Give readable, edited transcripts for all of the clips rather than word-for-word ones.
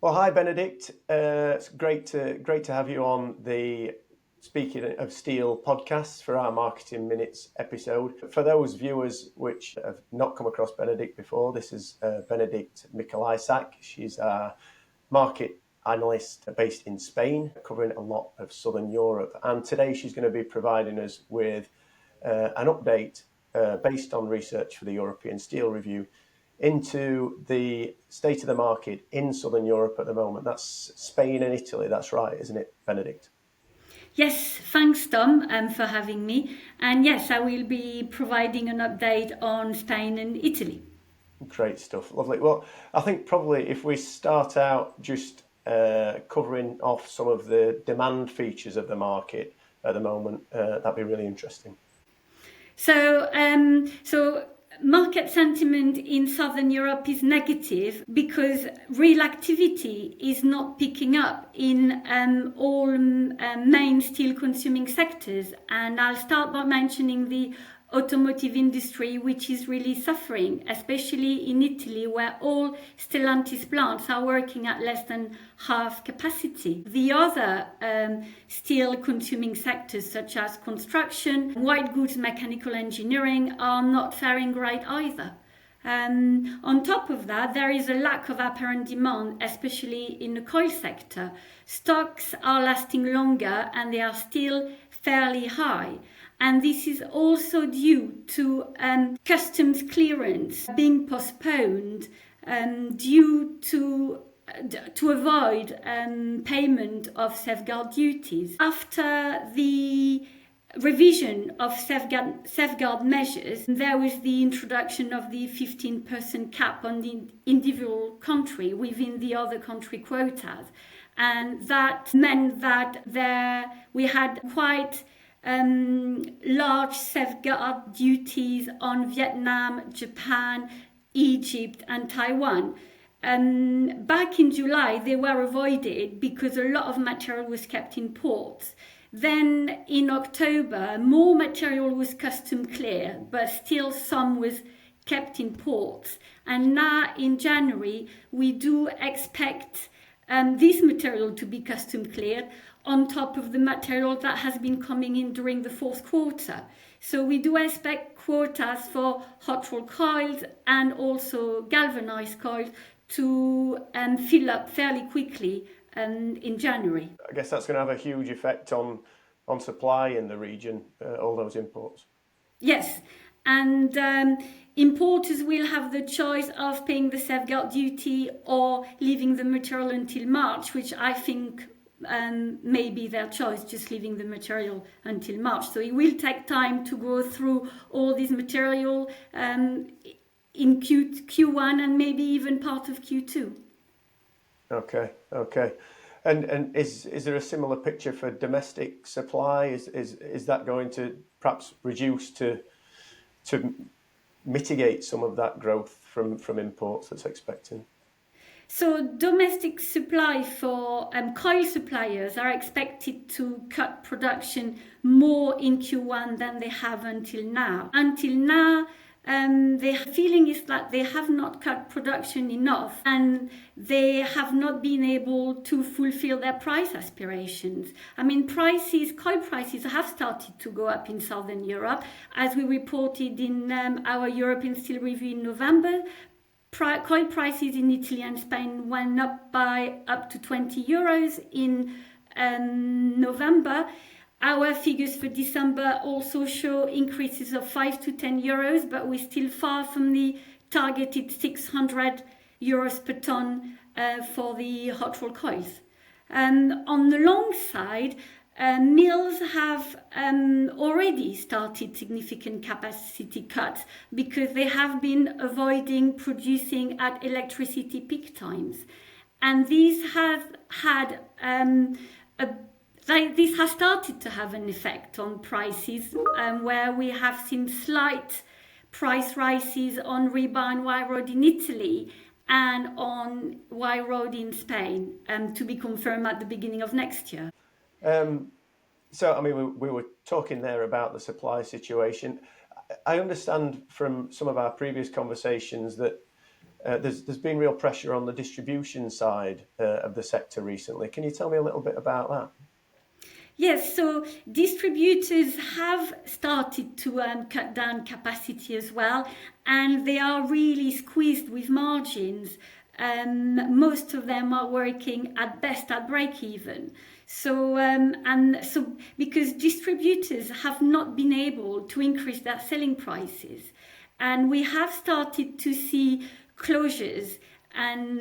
Well, hi, Benedict. It's great to have you on the Speaking of Steel podcast for our Marketing Minutes episode. For those viewers which have not come across Benedict before, this is Benedicte Mikolajczak. She's a market analyst based in Spain, covering a lot of Southern Europe. And today she's going to be providing us with an update based on research for the European Steel Review into the state of the market in Southern Europe at the moment. That's Spain and Italy. That's right, isn't it, Benedict? Yes, thanks, Tom, for having me. And yes, I will be providing an update on Spain and Italy. Great stuff. Lovely. Well, I think probably if we start out just covering off some of the demand features of the market at the moment, that'd be really interesting. So market sentiment in Southern Europe is negative because real activity is not picking up in all main steel consuming sectors. And I'll start by mentioning the automotive industry, which is really suffering, especially in Italy, where all Stellantis plants are working at less than half capacity. The other steel consuming sectors, such as construction, white goods, mechanical engineering, are not faring great either. On top of that, there is a lack of apparent demand, especially in the coil sector. Stocks are lasting longer and they are still fairly high. And this is also due to customs clearance being postponed due to avoid payment of safeguard duties. After the revision of safeguard measures, there was the introduction of the 15% cap on the individual country within the other country quotas. And that meant that we had quite large safeguard duties on Vietnam, Japan, Egypt and Taiwan. Back in July, they were avoided because a lot of material was kept in ports. Then in October, more material was custom cleared, but still some was kept in ports. And now in January, we do expect this material to be custom cleared on top of the material that has been coming in during the fourth quarter. So we do expect quotas for hot rolled coils and also galvanized coils to fill up fairly quickly in January. I guess that's going to have a huge effect on supply in the region, all those imports. Yes, and importers will have the choice of paying the safeguard duty or leaving the material until March, which I think may be their choice, just leaving the material until March. So it will take time to go through all this material in Q1 and maybe even part of Q2. Okay. And is there a similar picture for domestic supply? Is that going to perhaps reduce to mitigate some of that growth from imports that's expected? So domestic supply for coil suppliers are expected to cut production more in Q1 than they have until now. The feeling is that they have not cut production enough and they have not been able to fulfill their price aspirations. I mean, coil prices have started to go up in Southern Europe. As we reported in our European Steel Review in November, coil prices in Italy and Spain went up by up to 20 euros in November. Our figures for December also show increases of 5 to 10 euros, but we're still far from the targeted 600 euros per ton for the hot rolled coils. On the long side, mills have already started significant capacity cuts because they have been avoiding producing at electricity peak times. And this has started to have an effect on prices, where we have seen slight price rises on rebar and wire rod in Italy and on wire rod in Spain, to be confirmed at the beginning of next year. So, I mean, we were talking there about the supply situation. I understand from some of our previous conversations that there's been real pressure on the distribution side of the sector recently. Can you tell me a little bit about that? Yes, so distributors have started to cut down capacity as well, and they are really squeezed with margins. Most of them are working at best at break even. So because distributors have not been able to increase their selling prices, and we have started to see closures and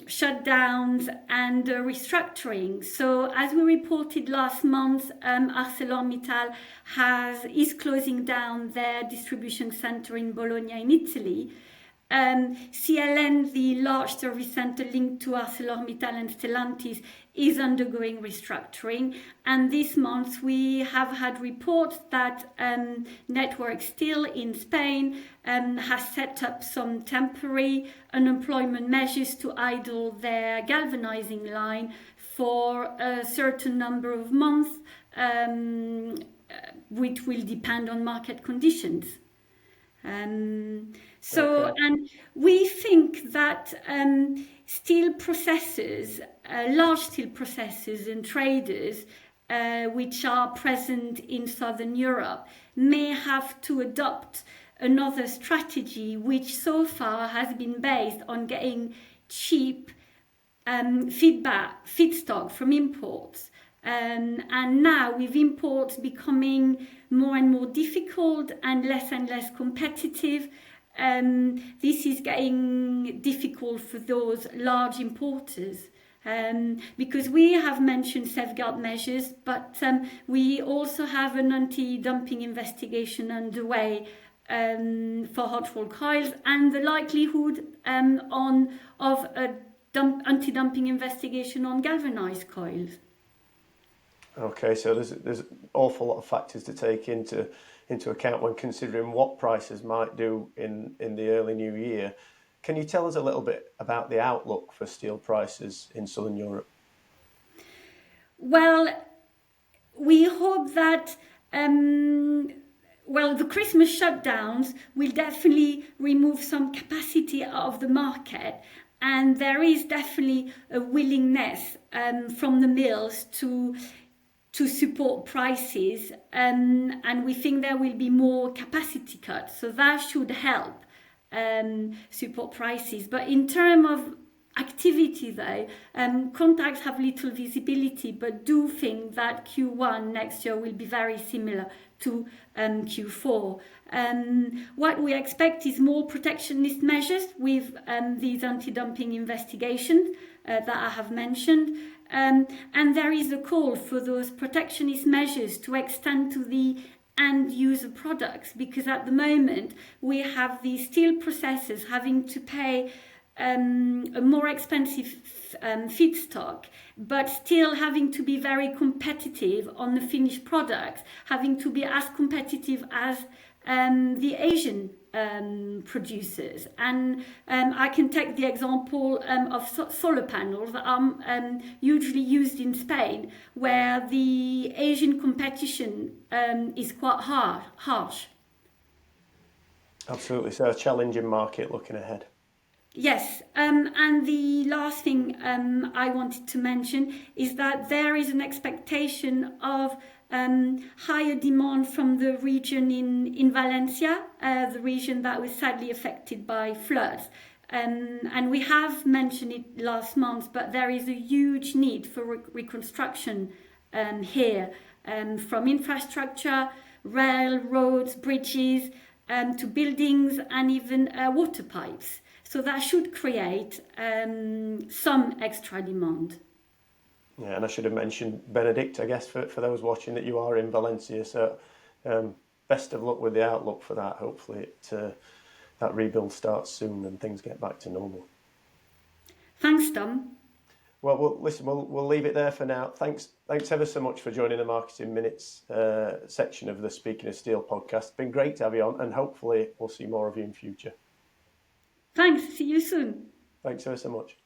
shutdowns and restructuring. So as we reported last month, ArcelorMittal is closing down their distribution center in Bologna in Italy. CLN, the large service center linked to ArcelorMittal and Stellantis, is undergoing restructuring. And this month we have had reports that Network Steel in Spain has set up some temporary unemployment measures to idle their galvanizing line for a certain number of months, which will depend on market conditions. Okay. And we think that steel processors, large steel processors and traders, which are present in Southern Europe, may have to adopt another strategy, which so far has been based on getting cheap feedstock from imports. And now with imports becoming more and more difficult and less competitive, this is getting difficult for those large importers. Because we have mentioned safeguard measures, but we also have an anti-dumping investigation underway for hot rolled coils, and the likelihood of a anti-dumping investigation on galvanized coils. Okay, so there's an awful lot of factors to take into account when considering what prices might do in the early new year. Can you tell us a little bit about the outlook for steel prices in Southern Europe? Well, we hope that the Christmas shutdowns will definitely remove some capacity out of the market, and there is definitely a willingness from the mills to support prices, and we think there will be more capacity cuts, so that should help support prices. But in terms of activity though, contacts have little visibility, but do think that Q1 next year will be very similar to Q4. What we expect is more protectionist measures with these anti-dumping investigations that I have mentioned. And there is a call for those protectionist measures to extend to the end user products, because at the moment we have the steel processors having to pay a more expensive feedstock, but still having to be very competitive on the finished products, having to be as competitive as the Asian producers. And I can take the example of solar panels that are usually used in Spain, where the Asian competition is quite harsh. Absolutely, so a challenging market looking ahead. Yes, and the last thing I wanted to mention is that there is an expectation of higher demand from the region in Valencia, the region that was sadly affected by floods. And we have mentioned it last month, but there is a huge need for reconstruction here, from infrastructure, rail, roads, bridges, to buildings and even water pipes. So that should create some extra demand. Yeah, and I should have mentioned, Benedicte, I guess, for those watching, that you are in Valencia. So best of luck with the outlook for that. Hopefully that rebuild starts soon and things get back to normal. Thanks, Tom. Well, we'll leave it there for now. Thanks ever so much for joining the Marketing Minutes section of the Speaking of Steel podcast. It's been great to have you on, and hopefully we'll see more of you in future. Thanks. See you soon. Thanks ever so much.